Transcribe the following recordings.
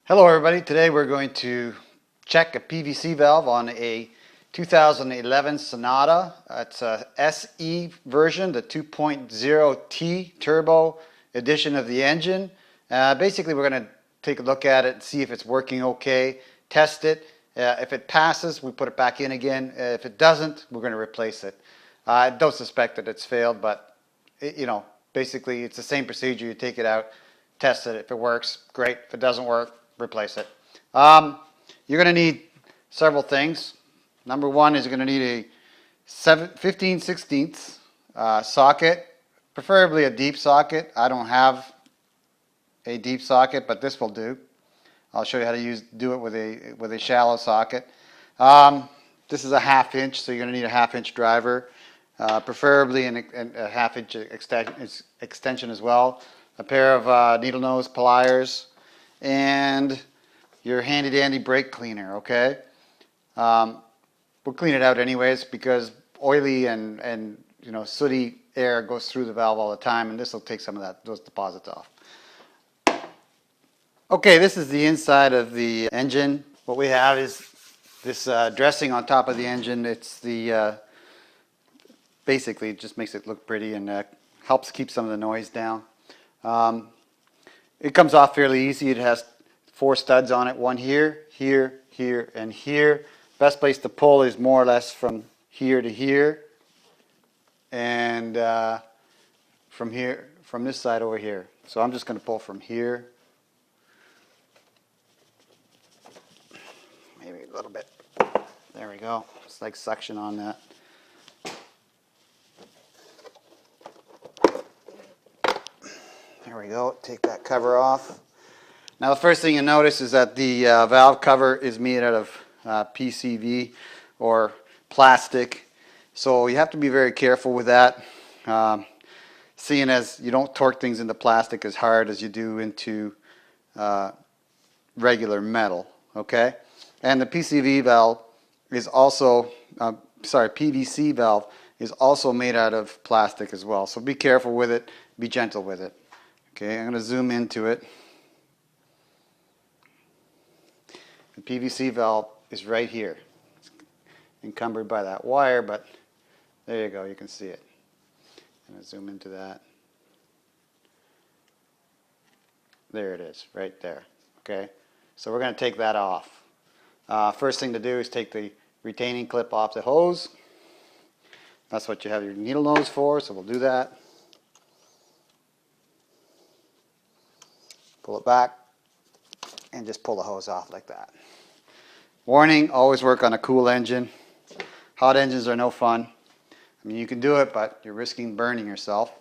Hello everybody, today we're going to check a PVC valve on a 2011 Sonata. It's a SE version, the 2.0T turbo edition of the engine. Basically we're going to take a look at it and see if it's working okay, test it. If it passes, we put it back in again. If it doesn't, we're going to replace it. I don't suspect that it's failed, but basically it's the same procedure. You take it out, test it. If it works, great. If it doesn't work, replace it. You're going to need several things. Number one is you're going to need a 15/16 socket, preferably a deep socket. I don't have a deep socket, but this will do. I'll show you how to do it with a shallow socket. This is a 1/2 inch, so you're going to need a 1/2 inch driver, preferably a 1/2 inch extension as well. A pair of needle nose pliers, and your handy dandy brake cleaner. Okay, we'll clean it out anyways because oily and sooty air goes through the valve all the time, and this will take some of those deposits off. Okay, this is the inside of the engine. What we have is this dressing on top of the engine. It's the basically it just makes it look pretty and helps keep some of the noise down. It comes off fairly easy. It has 4 studs on it, one here, here, here, and here. Best place to pull is more or less from here to here, and from this side over here. So I'm just going to pull from here, maybe a little bit. There we go. It's like suction on that. There we go. Take that cover off. Now the first thing you notice is that the valve cover is made out of PCV or plastic, so you have to be very careful with that, seeing as you don't torque things into plastic as hard as you do into regular metal. Okay, and the PCV valve is also PVC valve is also made out of plastic as well, so be careful with it, be gentle with it. Okay, I'm going to zoom into it. The PVC valve is right here. It's encumbered by that wire, but there you go, you can see it. I'm going to zoom into that. There it is, right there. Okay, so we're going to take that off. First thing to do is take the retaining clip off the hose. That's what you have your needle nose for, so we'll do that. Pull it back and just pull the hose off like that. Warning, always work on a cool engine. Hot engines are no fun. I mean, you can do it, but you're risking burning yourself.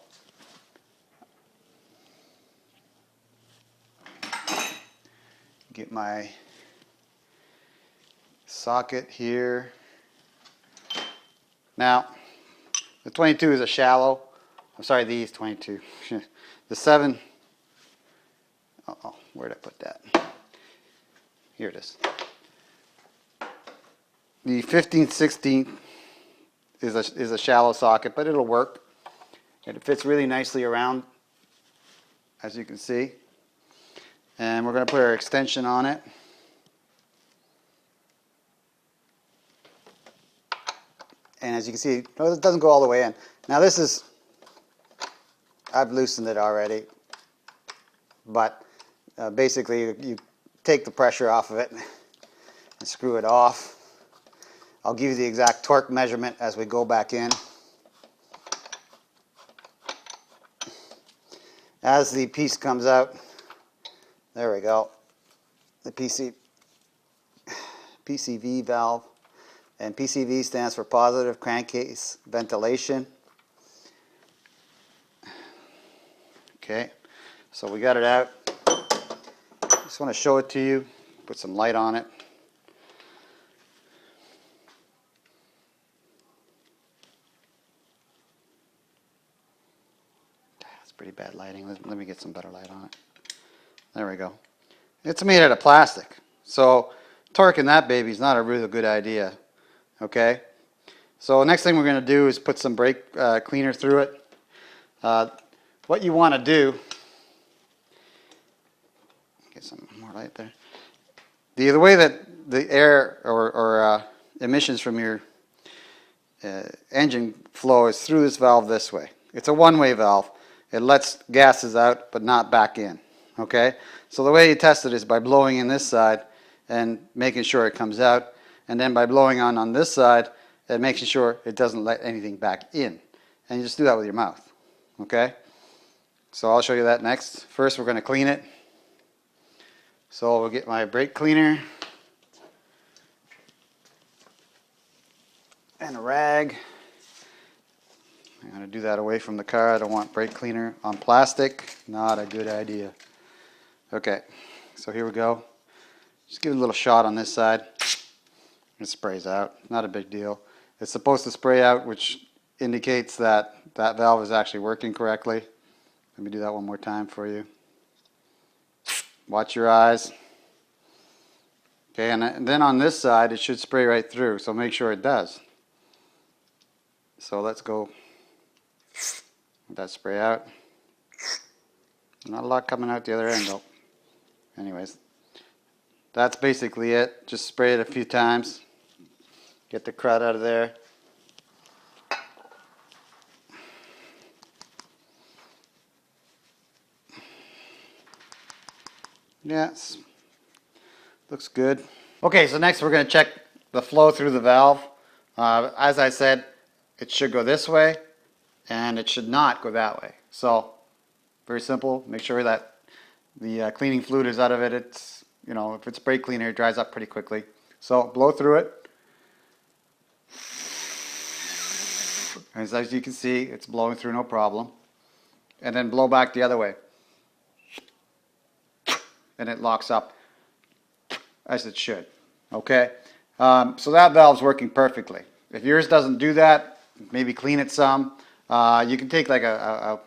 Get my socket here. Now, the 22 is a shallow. I'm sorry, these 22. The 7. Uh-oh, where did I put that? Here it is. The 15/16 is a shallow socket, but it'll work. And it fits really nicely around, as you can see. And we're going to put our extension on it. And as you can see, it doesn't go all the way in. Now this is, I've loosened it already, but basically you take the pressure off of it and screw it off. I'll give you the exact torque measurement as we go back in. As the piece comes out, there we go, the PCV valve, and PCV stands for positive crankcase ventilation. Okay, so we got it out. Just want to show it to you, put some light on it. That's pretty bad lighting. Let me get some better light on it. There we go. It's made out of plastic, so torquing that baby is not a really good idea. Okay, so next thing we're going to do is put some brake cleaner through it. What you want to do, get some more light there. The way that the air or emissions from your engine flow is through this valve this way. It's a one-way valve. It lets gases out but not back in. Okay? So the way you test it is by blowing in this side and making sure it comes out, and then by blowing on this side and making sure it doesn't let anything back in. And you just do that with your mouth. Okay? So I'll show you that next. First we're going to clean it. So we'll get my brake cleaner and a rag. I'm going to do that away from the car. I don't want brake cleaner on plastic. Not a good idea. Okay, so here we go. Just give it a little shot on this side. It sprays out. Not a big deal. It's supposed to spray out, which indicates that that valve is actually working correctly. Let me do that one more time for you. Watch your eyes. Okay, and then on this side it should spray right through, so make sure it does. So let's go. Let that spray out. Not a lot coming out the other end though. Anyways, that's basically it. Just spray it a few times. Get the crud out of there. Yes, looks good. Okay, so next we're going to check the flow through the valve. As I said, it should go this way and it should not go that way. So very simple. Make sure that the cleaning fluid is out of it. It's, you know, if it's brake cleaner, it dries up pretty quickly. So blow through it. As you can see, it's blowing through no problem. And then blow back the other way. And it locks up as it should. Okay? So that valve's working perfectly. If yours doesn't do that, maybe clean it some. You can take like a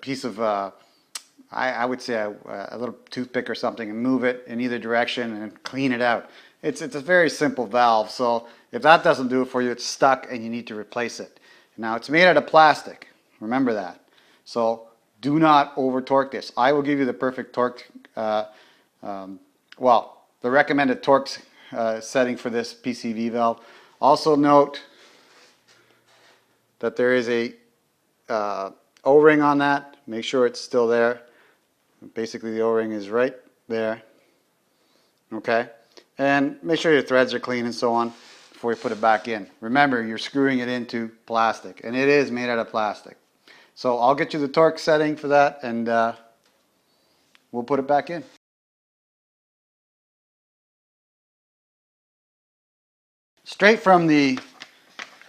piece of, I would say a little toothpick or something and move it in either direction and clean it out. It's a very simple valve, so if that doesn't do it for you, it's stuck and you need to replace it. Now it's made out of plastic, remember that. So do not over torque this. I will give you the perfect torque, well, the recommended torque setting for this PCV valve. Also note that there is a O-ring on that. Make sure it's still there. Basically the O-ring is right there. Okay? And make sure your threads are clean and so on before you put it back in. Remember, you're screwing it into plastic, and it is made out of plastic. So I'll get you the torque setting for that, and we'll put it back in. Straight from the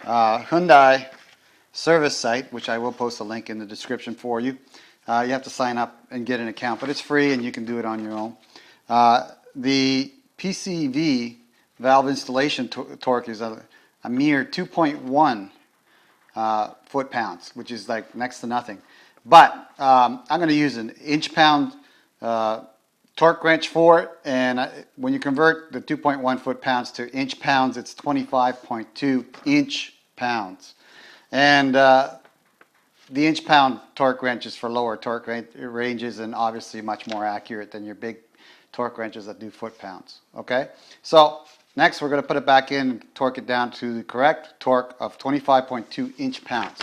Hyundai service site, which I will post a link in the description for you. You have to sign up and get an account, but it's free and you can do it on your own. The PCV valve installation torque is a mere 2.1 foot-pounds, which is like next to nothing. But I'm going to use an inch-pound torque wrench for it, and when you convert the 2.1 foot-pounds to inch-pounds, it's 25.2 inch-pounds. And the inch-pound torque wrench is for lower torque ranges and obviously much more accurate than your big torque wrenches that do foot-pounds. Okay? So next we're going to put it back in and torque it down to the correct torque of 25.2 inch-pounds.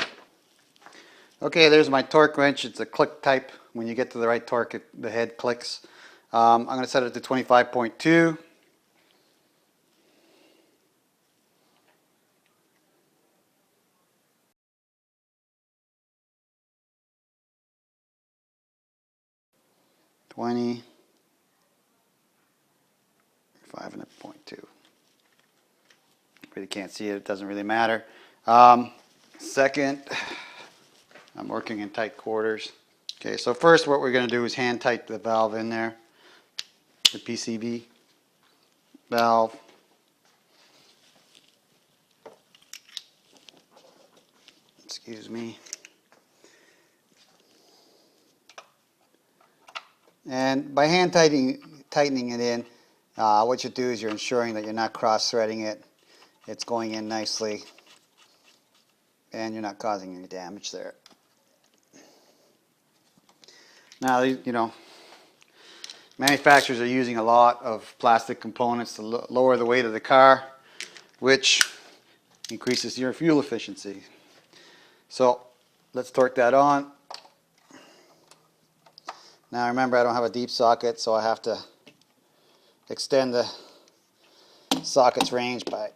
Okay, there's my torque wrench. It's a click type. When you get to the right torque, the head clicks. I'm going to set it to 25.2. .2. Really can't see it. It doesn't really matter. Second, I'm working in tight quarters. Okay, so first what we're going to do is hand tighten the valve in there. The PCV valve. Excuse me. And by hand tightening it in, what you do is you're ensuring that you're not cross-threading it. It's going in nicely, and you're not causing any damage there. Now, you know, Manufacturers are using a lot of plastic components to lower the weight of the car, which increases your fuel efficiency. So let's torque that on. Now remember, I don't have a deep socket, so I have to extend the socket's range by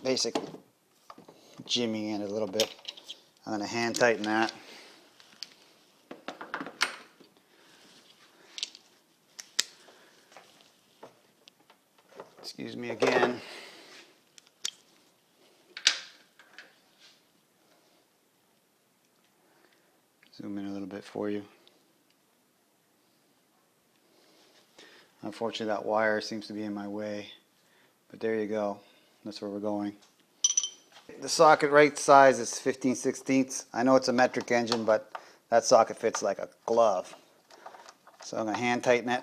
basically jimmying it a little bit. I'm going to hand tighten that. Excuse me again. Zoom in a little bit for you. Unfortunately, that wire seems to be in my way, but there you go. That's where we're going. The socket right size is 15/16. I know it's a metric engine, but that socket fits like a glove. So I'm going to hand tighten it.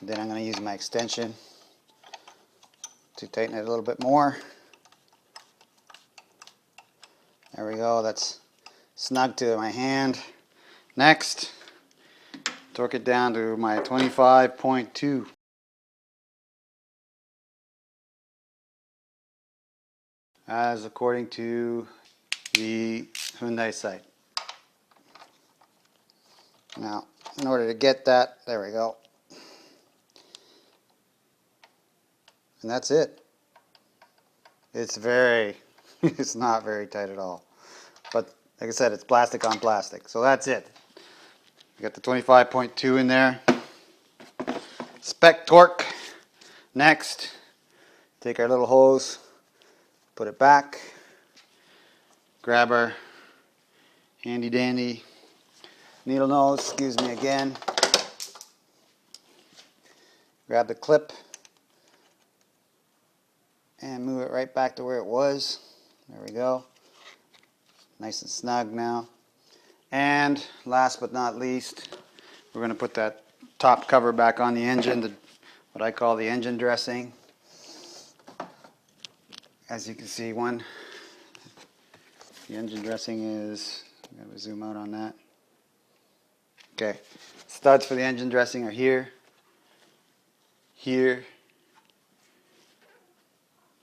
Then I'm going to use my extension to tighten it a little bit more. There we go. That's snug to my hand. Next, torque it down to my 25.2. As according to the Hyundai site. Now, in order to get that, there we go. And that's it. It's it's not very tight at all. But like I said, it's plastic on plastic. So that's it. We got the 25.2 in there. Spec Torque. Next, take our little hose, put it back, grab our handy dandy needle nose, excuse me again, grab the clip and move it right back to where it was. There we go. Nice and snug now. And last but not least, we're going to put that top cover back on the engine, what I call the engine dressing. As you can see, the engine dressing is, I'm going to zoom out on that. Okay, studs for the engine dressing are here, here,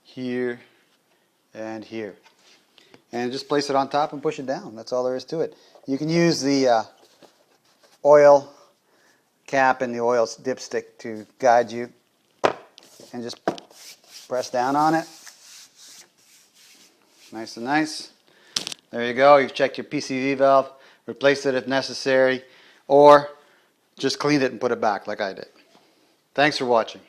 here, and here. And just place it on top and push it down. That's all there is to it. You can use the oil cap and the oil dipstick to guide you, and just press down on it. Nice and nice. There you go. You've checked your PCV valve, replaced it if necessary, or just cleaned it and put it back like I did. Thanks for watching.